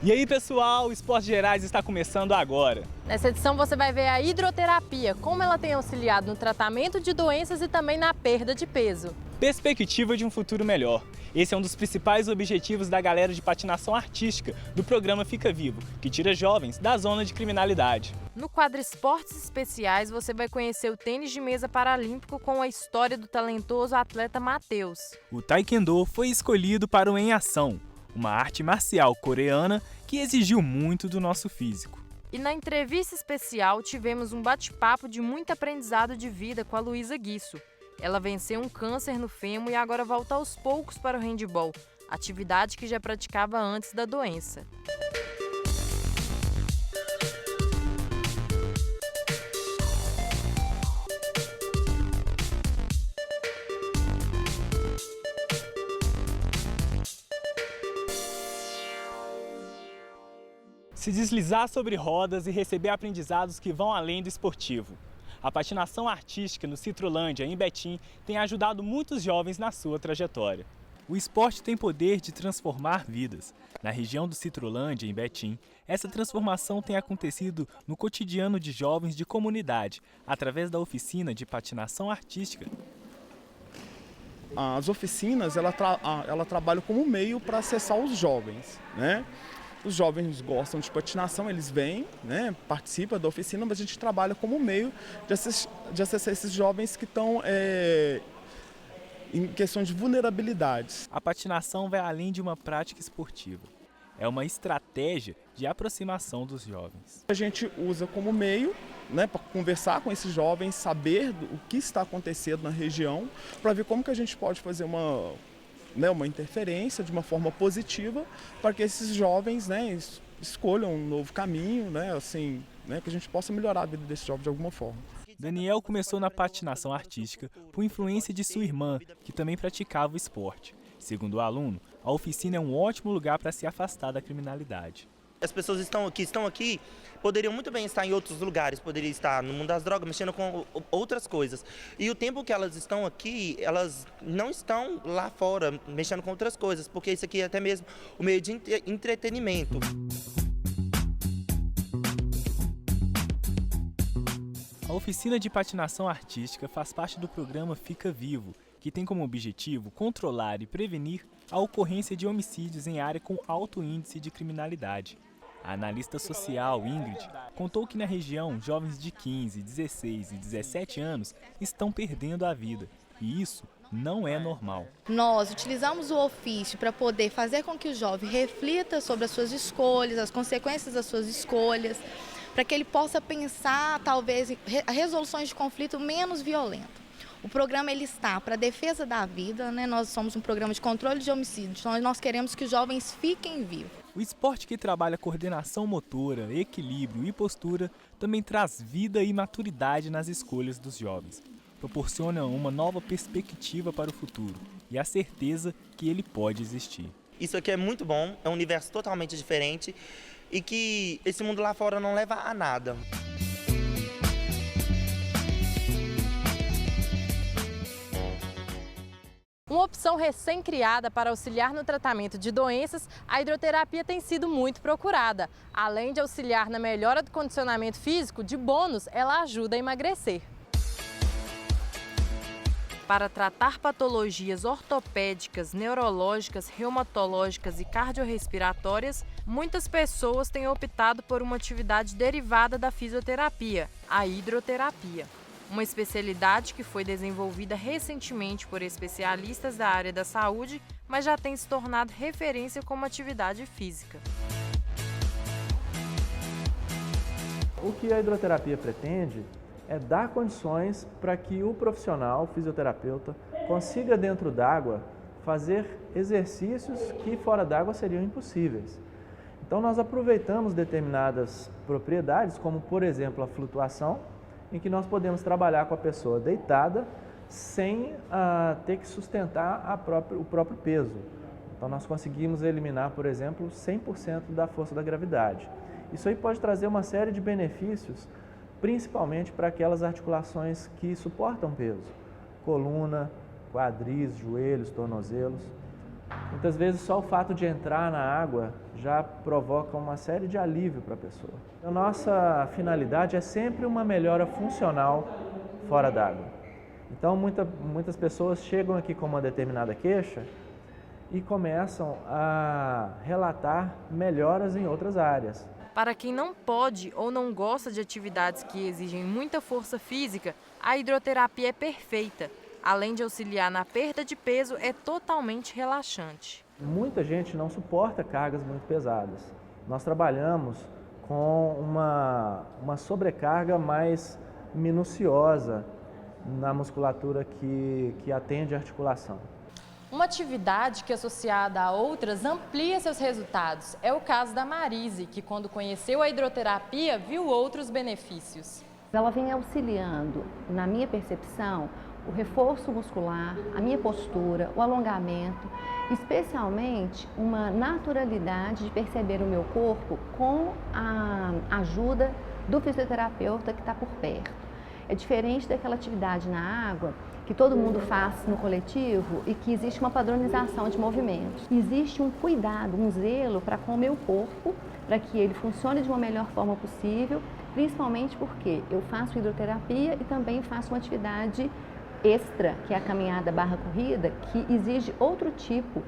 E aí pessoal, o Esportes Gerais está começando agora. Nessa edição você vai ver a hidroterapia, como ela tem auxiliado no tratamento de doenças e também na perda de peso. Perspectiva de um futuro melhor. Esse é um dos principais objetivos da galera de patinação artística do programa Fica Vivo, que tira jovens da zona de criminalidade. No quadro Esportes Especiais você vai conhecer o tênis de mesa paralímpico com a história do talentoso atleta Matheus. O Taekwondo foi escolhido para o Em Ação, uma arte marcial coreana que exigiu muito do nosso físico. E na entrevista especial tivemos um bate-papo de muito aprendizado de vida com a Luísa Guiço. Ela venceu um câncer no fêmur e agora volta aos poucos para o handebol, atividade que já praticava antes da doença. Se deslizar sobre rodas e receber aprendizados que vão além do esportivo. A patinação artística no Citrolândia, em Betim, tem ajudado muitos jovens na sua trajetória. O esporte tem poder de transformar vidas. Na região do Citrolândia, em Betim, essa transformação tem acontecido no cotidiano de jovens de comunidade, através da oficina de patinação artística. As oficinas, ela trabalham como meio para acessar os jovens, né? Os jovens gostam de patinação, eles vêm, né, participam da oficina, mas a gente trabalha como meio de acessar esses jovens que estão em questão de vulnerabilidades. A patinação vai além de uma prática esportiva. É uma estratégia de aproximação dos jovens. A gente usa como meio, né, para conversar com esses jovens, saber o que está acontecendo na região, para ver como que a gente pode fazer uma interferência de uma forma positiva para que esses jovens, né, escolham um novo caminho, né, assim, né, que a gente possa melhorar a vida desses jovens de alguma forma. Daniel começou na patinação artística por influência de sua irmã, que também praticava o esporte. Segundo o aluno, a oficina é um ótimo lugar para se afastar da criminalidade. As pessoas que estão aqui poderiam muito bem estar em outros lugares, poderiam estar no mundo das drogas, mexendo com outras coisas. E o tempo que elas estão aqui, elas não estão lá fora, mexendo com outras coisas, porque isso aqui é até mesmo o meio de entretenimento. A oficina de patinação artística faz parte do programa Fica Vivo, que tem como objetivo controlar e prevenir a ocorrência de homicídios em área com alto índice de criminalidade. A analista social Ingrid contou que na região jovens de 15, 16 e 17 anos estão perdendo a vida, e isso não é normal. Nós utilizamos o ofício para poder fazer com que o jovem reflita sobre as suas escolhas, as consequências das suas escolhas, para que ele possa pensar, talvez, em resoluções de conflito menos violentas. O programa ele está para a defesa da vida, né? Nós somos um programa de controle de homicídios, então nós queremos que os jovens fiquem vivos. O esporte que trabalha coordenação motora, equilíbrio e postura também traz vida e maturidade nas escolhas dos jovens. Proporciona uma nova perspectiva para o futuro e a certeza que ele pode existir. Isso aqui é muito bom, é um universo totalmente diferente e que esse mundo lá fora não leva a nada. Uma opção recém-criada para auxiliar no tratamento de doenças, a hidroterapia tem sido muito procurada. Além de auxiliar na melhora do condicionamento físico, de bônus, ela ajuda a emagrecer. Para tratar patologias ortopédicas, neurológicas, reumatológicas e cardiorrespiratórias, muitas pessoas têm optado por uma atividade derivada da fisioterapia, a hidroterapia. Uma especialidade que foi desenvolvida recentemente por especialistas da área da saúde, mas já tem se tornado referência como atividade física. O que a hidroterapia pretende é dar condições para que o profissional, o fisioterapeuta, consiga dentro d'água fazer exercícios que fora d'água seriam impossíveis. Então nós aproveitamos determinadas propriedades, como por exemplo a flutuação, em que nós podemos trabalhar com a pessoa deitada sem ter que sustentar o próprio peso. Então nós conseguimos eliminar, por exemplo, 100% da força da gravidade. Isso aí pode trazer uma série de benefícios, principalmente para aquelas articulações que suportam peso. Coluna, quadris, joelhos, tornozelos. Muitas vezes só o fato de entrar na água já provoca uma série de alívio para a pessoa. A nossa finalidade é sempre uma melhora funcional fora d'água. Então muitas pessoas chegam aqui com uma determinada queixa e começam a relatar melhoras em outras áreas. Para quem não pode ou não gosta de atividades que exigem muita força física, a hidroterapia é perfeita. Além de auxiliar na perda de peso, é totalmente relaxante. Muita gente não suporta cargas muito pesadas. Nós trabalhamos com uma sobrecarga mais minuciosa na musculatura que atende a articulação. Uma atividade que, associada a outras, amplia seus resultados. É o caso da Marise, que quando conheceu a hidroterapia, viu outros benefícios. Ela vem auxiliando, na minha percepção, o reforço muscular, a minha postura, o alongamento, especialmente uma naturalidade de perceber o meu corpo com a ajuda do fisioterapeuta que está por perto. É diferente daquela atividade na água que todo mundo faz no coletivo e que existe uma padronização de movimentos. Existe um cuidado, um zelo para com o meu corpo, para que ele funcione de uma melhor forma possível, principalmente porque eu faço hidroterapia e também faço uma atividade extra, que é a caminhada barra corrida, que exige outro tipo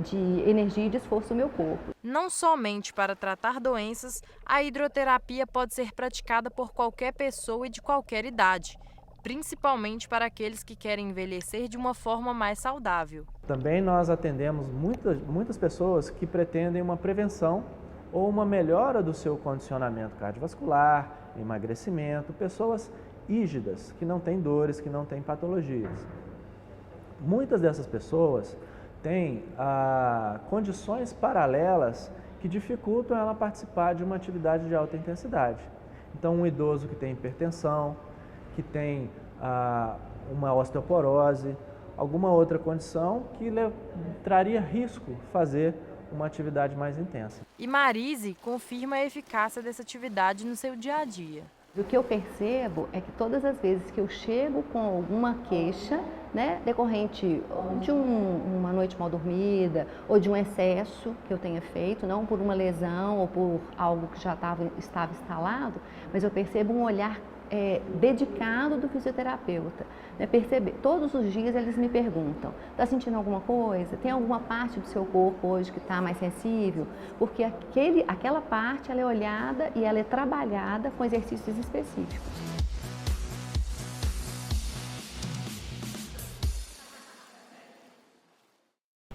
de energia e de esforço do meu corpo. Não somente para tratar doenças, a hidroterapia pode ser praticada por qualquer pessoa e de qualquer idade, principalmente para aqueles que querem envelhecer de uma forma mais saudável. Também nós atendemos muitas pessoas que pretendem uma prevenção ou uma melhora do seu condicionamento cardiovascular, emagrecimento, pessoas rígidas, que não têm dores, que não têm patologias. Muitas dessas pessoas têm condições paralelas que dificultam ela participar de uma atividade de alta intensidade. Então, um idoso que tem hipertensão, que tem uma osteoporose, alguma outra condição que traria risco fazer uma atividade mais intensa. E Marise confirma a eficácia dessa atividade no seu dia a dia. O que eu percebo é que todas as vezes que eu chego com alguma queixa, decorrente de uma noite mal dormida ou de um excesso que eu tenha feito, não por uma lesão ou por algo que já estava instalado, mas eu percebo um olhar dedicado do fisioterapeuta. Perceber, todos os dias eles me perguntam, está sentindo alguma coisa? Tem alguma parte do seu corpo hoje que está mais sensível? Porque aquela parte ela é olhada e ela é trabalhada com exercícios específicos.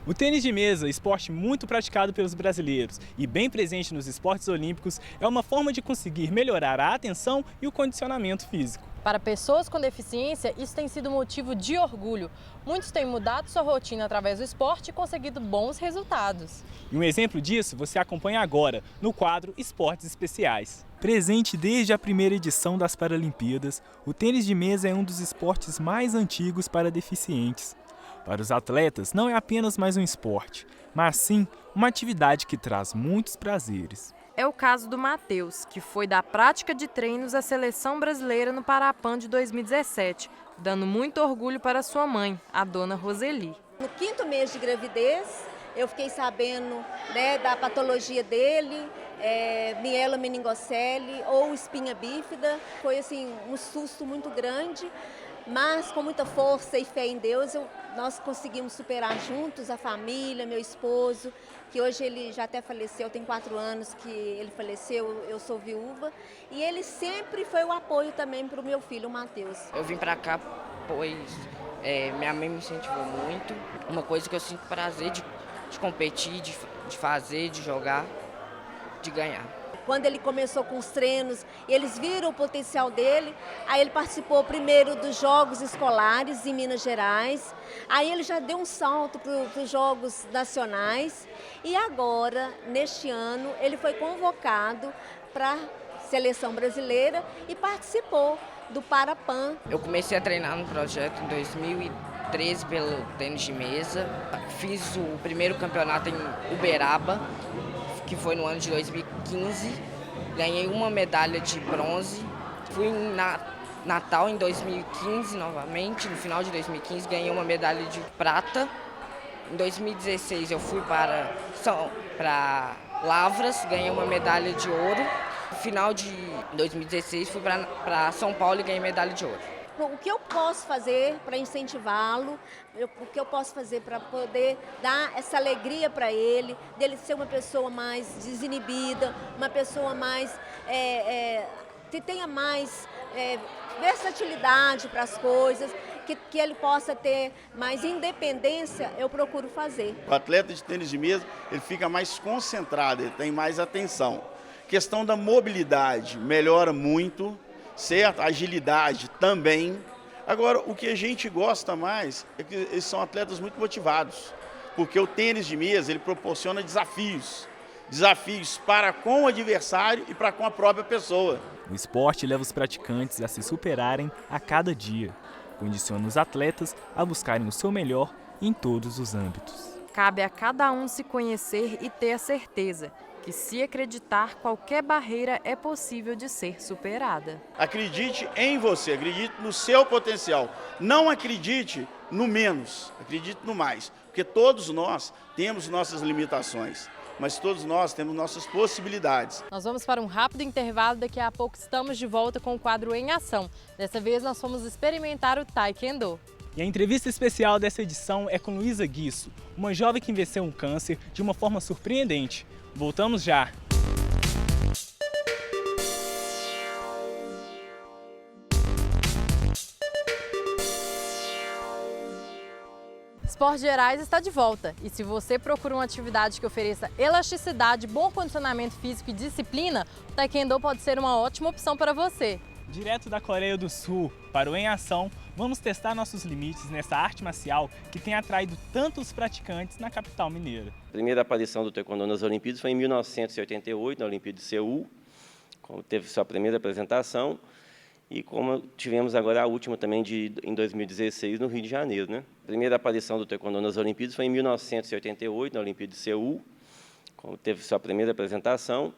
O tênis de mesa, esporte muito praticado pelos brasileiros e bem presente nos esportes olímpicos, é uma forma de conseguir melhorar a atenção e o condicionamento físico. Para pessoas com deficiência, isso tem sido motivo de orgulho. Muitos têm mudado sua rotina através do esporte e conseguido bons resultados. E um exemplo disso você acompanha agora, no quadro Esportes Especiais. Presente desde a primeira edição das Paralimpíadas, o tênis de mesa é um dos esportes mais antigos para deficientes. Para os atletas, não é apenas mais um esporte, mas sim uma atividade que traz muitos prazeres. É o caso do Matheus, que foi da prática de treinos à seleção brasileira no Parapan de 2017, dando muito orgulho para sua mãe, a dona Roseli. No 5º mês de gravidez, eu fiquei sabendo da patologia dele, mielomeningocele ou espinha bífida. Foi assim, um susto muito grande, mas com muita força e fé em Deus, nós conseguimos superar juntos, a família, meu esposo, que hoje ele já até faleceu, tem 4 anos que ele faleceu, eu sou viúva, e ele sempre foi o apoio também para o meu filho, o Matheus. Eu vim para cá, pois minha mãe me incentivou muito, uma coisa que eu sinto prazer de competir, de fazer, de jogar, de ganhar. Quando ele começou com os treinos, eles viram o potencial dele, aí ele participou primeiro dos Jogos Escolares em Minas Gerais, aí ele já deu um salto para os Jogos Nacionais e agora, neste ano, ele foi convocado para a Seleção Brasileira e participou do Parapan. Eu comecei a treinar no projeto em 2013 pelo tênis de mesa, fiz o primeiro campeonato em Uberaba, que foi no ano de 2015, ganhei uma medalha de bronze, fui em Natal em 2015 novamente, no final de 2015 ganhei uma medalha de prata Em 2016 eu fui para Lavras, ganhei uma medalha de ouro. No final de 2016 fui para São Paulo e ganhei medalha de ouro. O que eu posso fazer para incentivá-lo, o que eu posso fazer para poder dar essa alegria para ele, dele ser uma pessoa mais desinibida, uma pessoa mais que tenha mais versatilidade para as coisas, que ele possa ter mais independência, eu procuro fazer. O atleta de tênis de mesa, ele fica mais concentrado, ele tem mais atenção. Questão da mobilidade melhora muito, certo? Agilidade também. Agora, o que a gente gosta mais é que eles são atletas muito motivados, porque o tênis de mesa, ele proporciona desafios para com o adversário e para com a própria pessoa. O esporte leva os praticantes a se superarem a cada dia, condiciona os atletas a buscarem o seu melhor em todos os âmbitos. Cabe a cada um se conhecer e ter a certeza que, se acreditar, qualquer barreira é possível de ser superada. Acredite em você, acredite no seu potencial. Não acredite no menos, acredite no mais. Porque todos nós temos nossas limitações, mas todos nós temos nossas possibilidades. Nós vamos para um rápido intervalo, daqui a pouco estamos de volta com o quadro Em Ação. Dessa vez nós fomos experimentar o Taekwondo. E a entrevista especial dessa edição é com Luísa Guiço, uma jovem que venceu um câncer de uma forma surpreendente. Voltamos já! Esportes Gerais está de volta e se você procura uma atividade que ofereça elasticidade, bom condicionamento físico e disciplina, o Taekwondo pode ser uma ótima opção para você. Direto da Coreia do Sul para o Em Ação, vamos testar nossos limites nessa arte marcial que tem atraído tantos praticantes na capital mineira. A primeira aparição do Taekwondo nas Olimpíadas foi em 1988, na Olimpíada de Seul, como teve sua primeira apresentação, e como tivemos agora a última também em 2016 no Rio de Janeiro, né? A primeira aparição do Taekwondo nas Olimpíadas foi em 1988, na Olimpíada de Seul, como teve sua primeira apresentação,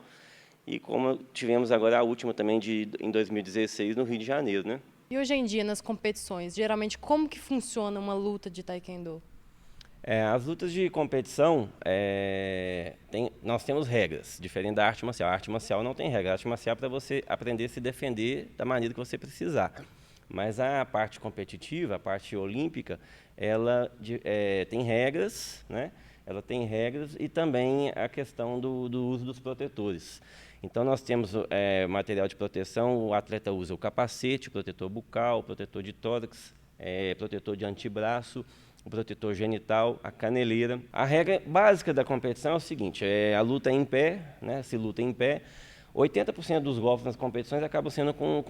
e como tivemos agora a última também em 2016 no Rio de Janeiro, né? E hoje em dia, nas competições, geralmente como que funciona uma luta de Taekwondo? As lutas de competição, nós temos regras, diferente da arte marcial. A arte marcial não tem regra, a arte marcial é para você aprender a se defender da maneira que você precisar. Mas a parte competitiva, a parte olímpica, ela tem regras, né? Ela tem regras e também a questão do uso dos protetores. Então, nós temos material de proteção, o atleta usa o capacete, o protetor bucal, o protetor de tórax, protetor de antebraço, o protetor genital, a caneleira. A regra básica da competição é o seguinte, a luta em pé, né, se luta em pé, 80% dos golpes nas competições acabam sendo com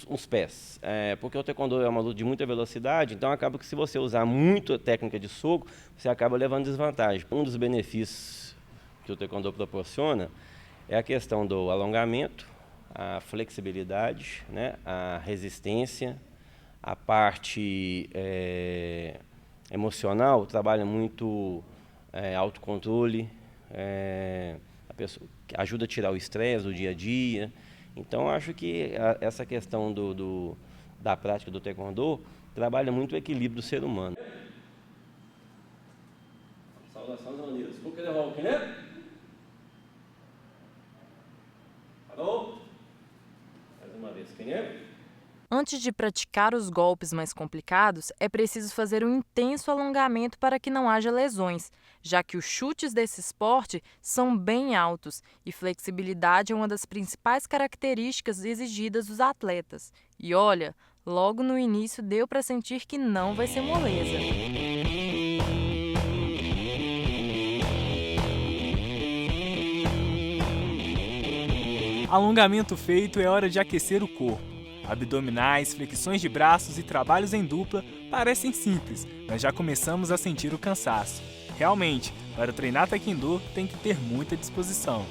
os pés, porque o Taekwondo é uma luta de muita velocidade, então acaba que se você usar muito a técnica de soco, você acaba levando desvantagem. Um dos benefícios que o Taekwondo proporciona é a questão do alongamento, a flexibilidade, né, a resistência, a parte emocional, trabalha muito autocontrole, a pessoa ajuda a tirar o estresse do dia a dia. Então, acho que essa questão da prática do Taekwondo trabalha muito o equilíbrio do ser humano. Saudações unidas. Parou? Mais uma vez, quem é? Antes de praticar os golpes mais complicados, é preciso fazer um intenso alongamento para que não haja lesões, já que os chutes desse esporte são bem altos e flexibilidade é uma das principais características exigidas dos atletas. E olha, logo no início deu para sentir que não vai ser moleza. Alongamento feito, é hora de aquecer o corpo. Abdominais, flexões de braços e trabalhos em dupla parecem simples, mas já começamos a sentir o cansaço. Realmente, para treinar Taekwondo tem que ter muita disposição.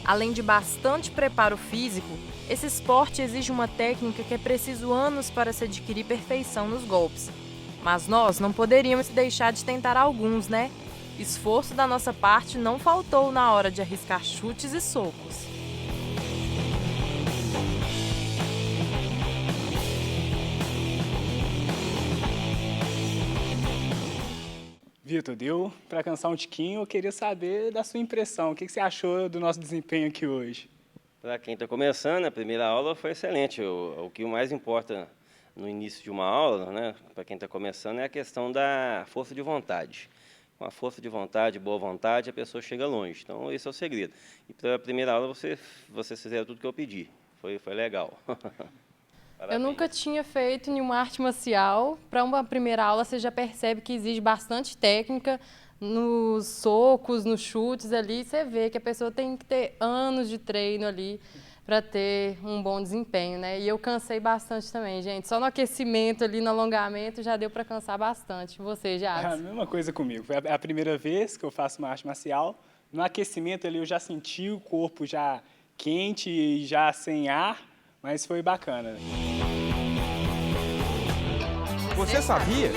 Além de bastante preparo físico, esse esporte exige uma técnica que é preciso anos para se adquirir perfeição nos golpes. Mas nós não poderíamos deixar de tentar alguns, né? Esforço da nossa parte não faltou na hora de arriscar chutes e socos. Vitor, deu para cansar um tiquinho, eu queria saber da sua impressão, o que você achou do nosso desempenho aqui hoje? Para quem está começando, a primeira aula foi excelente. O que mais importa no início de uma aula, né, para quem está começando, é a questão da força de vontade. Com a força de vontade, boa vontade, a pessoa chega longe. Então, esse é o segredo. E para a primeira aula, vocês fizeram tudo que eu pedi. Foi legal. Eu nunca tinha feito nenhuma arte marcial. Para uma primeira aula, você já percebe que exige bastante técnica nos socos, nos chutes ali. Você vê que a pessoa tem que ter anos de treino ali para ter um bom desempenho, né? E eu cansei bastante também, gente. Só no aquecimento ali, no alongamento, já deu para cansar bastante. Você, Jacques? É a mesma coisa comigo. Foi a primeira vez que eu faço uma arte marcial. No aquecimento ali, eu já senti o corpo já quente e já sem ar, mas foi bacana. Você sabia?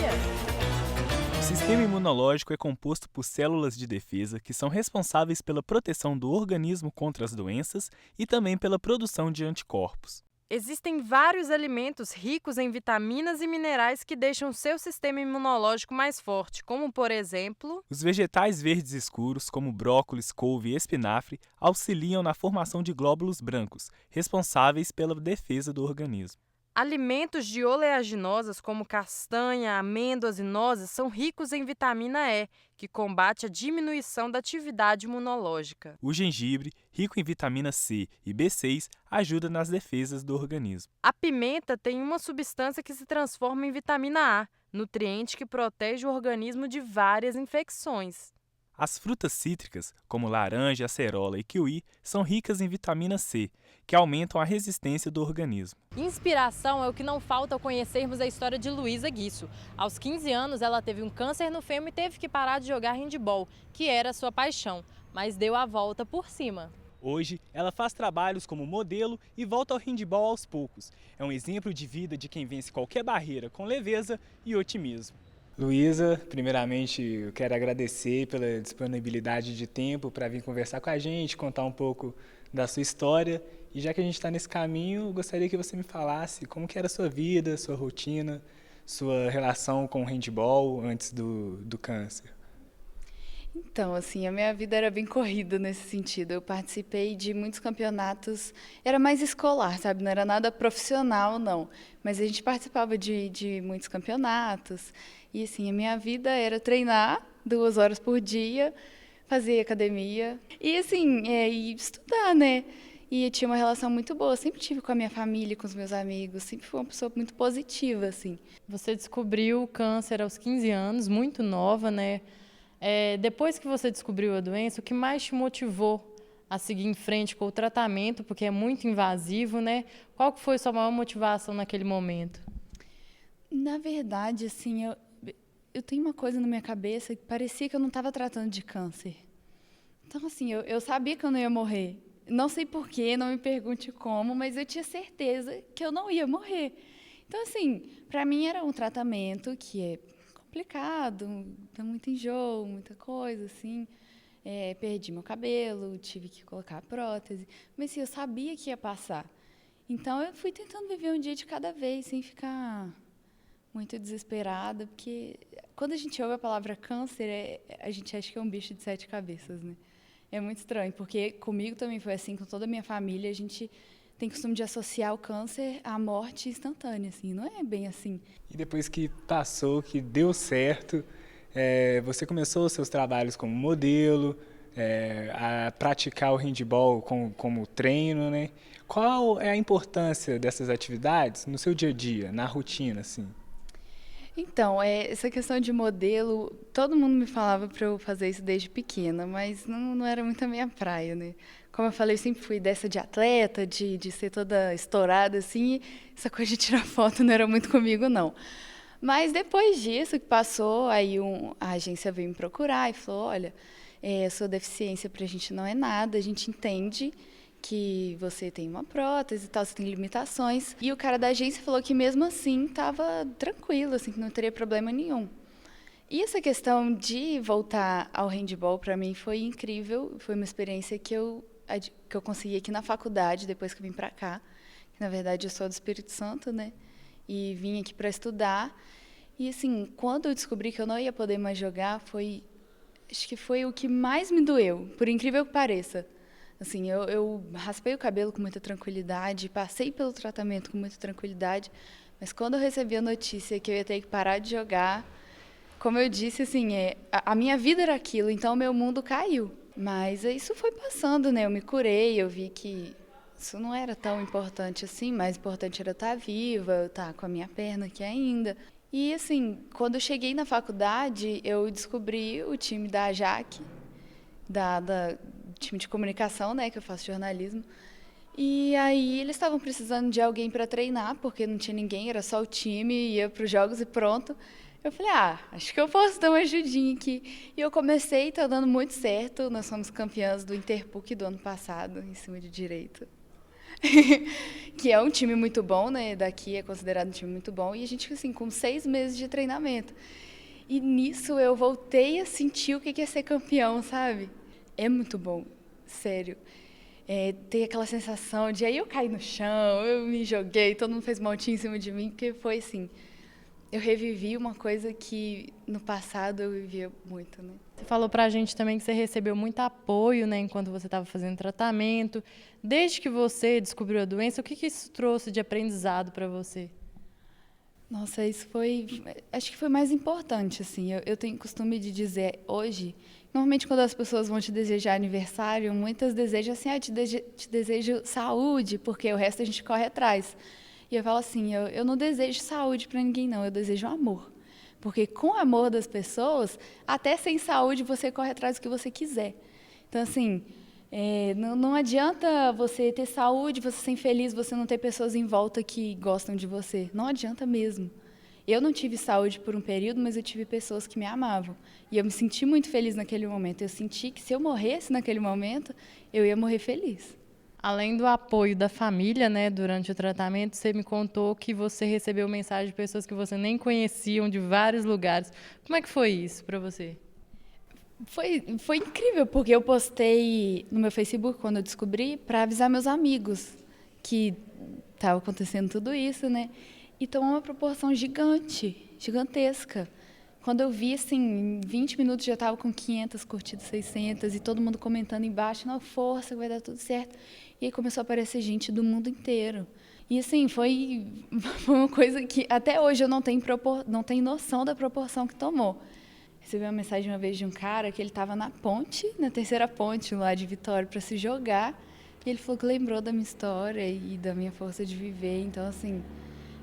O sistema imunológico é composto por células de defesa que são responsáveis pela proteção do organismo contra as doenças e também pela produção de anticorpos. Existem vários alimentos ricos em vitaminas e minerais que deixam seu sistema imunológico mais forte, como, por exemplo... Os vegetais verdes escuros, como brócolis, couve e espinafre, auxiliam na formação de glóbulos brancos, responsáveis pela defesa do organismo. Alimentos de oleaginosas, como castanha, amêndoas e nozes, são ricos em vitamina E, que combate a diminuição da atividade imunológica. O gengibre, rico em vitamina C e B6, ajuda nas defesas do organismo. A pimenta tem uma substância que se transforma em vitamina A, nutriente que protege o organismo de várias infecções. As frutas cítricas, como laranja, acerola e kiwi, são ricas em vitamina C, que aumentam a resistência do organismo. Inspiração é o que não falta ao conhecermos a história de Luísa Guiço. Aos 15 anos, ela teve um câncer no fêmur e teve que parar de jogar handebol, que era sua paixão, mas deu a volta por cima. Hoje, ela faz trabalhos como modelo e volta ao handebol aos poucos. É um exemplo de vida de quem vence qualquer barreira com leveza e otimismo. Luísa, primeiramente eu quero agradecer pela disponibilidade de tempo para vir conversar com a gente, contar um pouco da sua história. E já que a gente está nesse caminho, eu gostaria que você me falasse como que era a sua vida, sua rotina, sua relação com o handebol antes do câncer. Então, assim, a minha vida era bem corrida nesse sentido. Eu participei de muitos campeonatos, era mais escolar, sabe? Não era nada profissional, não. Mas a gente participava de muitos campeonatos. E, assim, a minha vida era treinar 2 horas por dia, fazer academia e, assim, e estudar, né? E eu tinha uma relação muito boa, sempre tive com a minha família, com os meus amigos, sempre fui uma pessoa muito positiva, assim. Você descobriu o câncer aos 15 anos, muito nova, né? Depois que você descobriu a doença, o que mais te motivou a seguir em frente com o tratamento, porque é muito invasivo, né? Qual que foi a sua maior motivação naquele momento? Na verdade, assim, eu tenho uma coisa na minha cabeça que parecia que eu não estava tratando de câncer. Então, assim, eu sabia que eu não ia morrer. Não sei porquê, não me pergunte como, mas eu tinha certeza que eu não ia morrer. Então, assim, para mim era um tratamento que é complicado, dá muito enjoo, muita coisa, assim. Perdi meu cabelo, tive que colocar a prótese, mas assim, eu sabia que ia passar. Então, eu fui tentando viver um dia de cada vez, sem ficar muito desesperada, porque quando a gente ouve a palavra câncer, a gente acha que é um bicho de 7 cabeças, né? É muito estranho, porque comigo também foi assim, com toda a minha família, a gente tem costume de associar o câncer à morte instantânea, assim, não é bem assim. E depois que passou, que deu certo, você começou os seus trabalhos como modelo, a praticar o handebol como treino, né? Qual é a importância dessas atividades no seu dia a dia, na rotina, assim? Então, essa questão de modelo, todo mundo me falava para eu fazer isso desde pequena, mas não era muito a minha praia, né? Como eu falei, eu sempre fui dessa de atleta, de ser toda estourada, assim, e essa coisa de tirar foto não era muito comigo, não. Mas depois disso que passou, aí a agência veio me procurar e falou, olha, sua deficiência para a gente não é nada, a gente entende que você tem uma prótese e tal, você tem limitações. E o cara da agência falou que mesmo assim estava tranquilo, assim, que não teria problema nenhum. E essa questão de voltar ao handebol para mim foi incrível, foi uma experiência que eu consegui aqui na faculdade, depois que eu vim para cá. Na verdade, eu sou do Espírito Santo, né? E vim aqui para estudar. E assim, quando eu descobri que eu não ia poder mais jogar, acho que foi o que mais me doeu, por incrível que pareça. Assim, eu raspei o cabelo com muita tranquilidade, passei pelo tratamento com muita tranquilidade, mas quando eu recebi a notícia que eu ia ter que parar de jogar, como eu disse, assim, a minha vida era aquilo, então o meu mundo caiu. Mas isso foi passando, né? Eu me curei, eu vi que isso não era tão importante assim, mais importante era estar viva, eu estar com a minha perna aqui ainda. E, assim, quando eu cheguei na faculdade, eu descobri o time da AJAC, time de comunicação, né, que eu faço jornalismo. E aí eles estavam precisando de alguém para treinar, porque não tinha ninguém, era só o time, ia para os jogos e pronto. Eu falei, acho que eu posso dar uma ajudinha aqui. E eu comecei, tá dando muito certo. Nós fomos campeãs do Interpuc do ano passado, em cima de direito. Que é um time muito bom, né? Daqui é considerado um time muito bom. E a gente, assim, com 6 meses de treinamento. E nisso eu voltei a sentir o que é ser campeão, sabe? É muito bom, sério. Ter aquela sensação de aí eu caí no chão, eu me joguei, todo mundo fez montinho em cima de mim, porque foi assim, eu revivi uma coisa que no passado eu vivia muito, né? Você falou pra gente também que você recebeu muito apoio, né, enquanto você estava fazendo tratamento. Desde que você descobriu a doença, o que isso trouxe de aprendizado para você? Nossa, acho que foi mais importante, assim. Eu tenho costume de dizer hoje, normalmente quando as pessoas vão te desejar aniversário, muitas desejam assim, te desejo saúde, porque o resto a gente corre atrás. E eu falo assim, eu não desejo saúde para ninguém, não, eu desejo amor. Porque com o amor das pessoas, até sem saúde, você corre atrás do que você quiser. Então, assim, não adianta você ter saúde, você ser infeliz, você não ter pessoas em volta que gostam de você. Não adianta mesmo. Eu não tive saúde por um período, mas eu tive pessoas que me amavam. E eu me senti muito feliz naquele momento. Eu senti que se eu morresse naquele momento, eu ia morrer feliz. Além do apoio da família, né, durante o tratamento, você me contou que você recebeu mensagem de pessoas que você nem conhecia, de vários lugares. Como é que foi isso para você? Foi incrível, porque eu postei no meu Facebook, quando eu descobri, para avisar meus amigos que estava acontecendo tudo isso, né? E tomou uma proporção gigantesca. Quando eu vi, assim, em 20 minutos já estava com 500 curtidas, 600, e todo mundo comentando embaixo, não, força, vai dar tudo certo. E aí começou a aparecer gente do mundo inteiro. E, assim, foi uma coisa que até hoje eu não tenho noção da proporção que tomou. Recebi uma mensagem uma vez de um cara que ele estava na terceira ponte lá de Vitória, para se jogar. E ele falou que lembrou da minha história e da minha força de viver. Então, assim,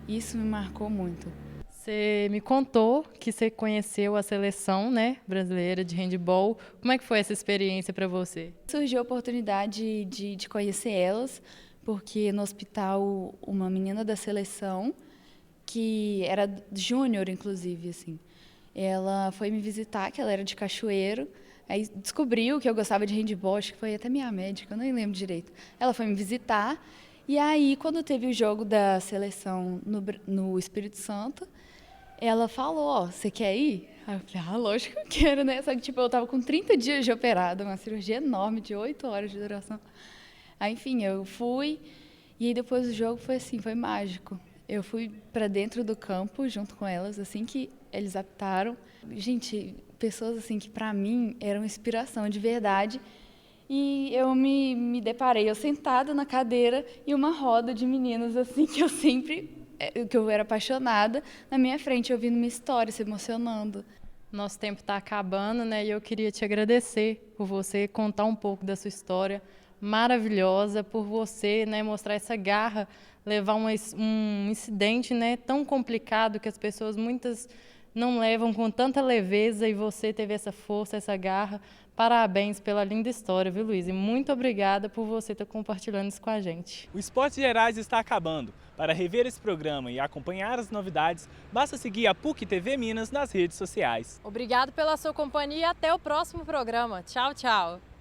isso me marcou muito. Você me contou que você conheceu a seleção, né, brasileira de handebol. Como é que foi essa experiência para você? Surgiu a oportunidade de conhecer elas, porque no hospital uma menina da seleção, que era júnior, inclusive, assim, ela foi me visitar, que ela era de Cachoeiro, aí descobriu que eu gostava de handebol, acho que foi até minha médica, eu nem lembro direito. Ela foi me visitar, e aí, quando teve o jogo da seleção no Espírito Santo, ela falou, você quer ir? Aí eu falei, lógico que eu quero, né? Só que, tipo, eu tava com 30 dias de operada, uma cirurgia enorme, de 8 horas de duração. Aí, enfim, eu fui, e aí depois do jogo foi assim, foi mágico. Eu fui para dentro do campo, junto com elas, assim que eles apitaram. Gente, pessoas, assim, que para mim eram inspiração de verdade. E eu me deparei, eu sentada na cadeira, e uma roda de meninas, assim, que eu era apaixonada, na minha frente, ouvindo minha história, se emocionando. Nosso tempo está acabando, né? E eu queria te agradecer por você contar um pouco da sua história maravilhosa, por você, né, mostrar essa garra, levar um incidente, né, tão complicado que as pessoas muitas não levam com tanta leveza, e você teve essa força, essa garra. Parabéns pela linda história, viu, Luiz? E muito obrigada por você estar compartilhando isso com a gente. O Esportes Gerais está acabando. Para rever esse programa e acompanhar as novidades, basta seguir a PUC TV Minas nas redes sociais. Obrigado pela sua companhia e até o próximo programa. Tchau, tchau.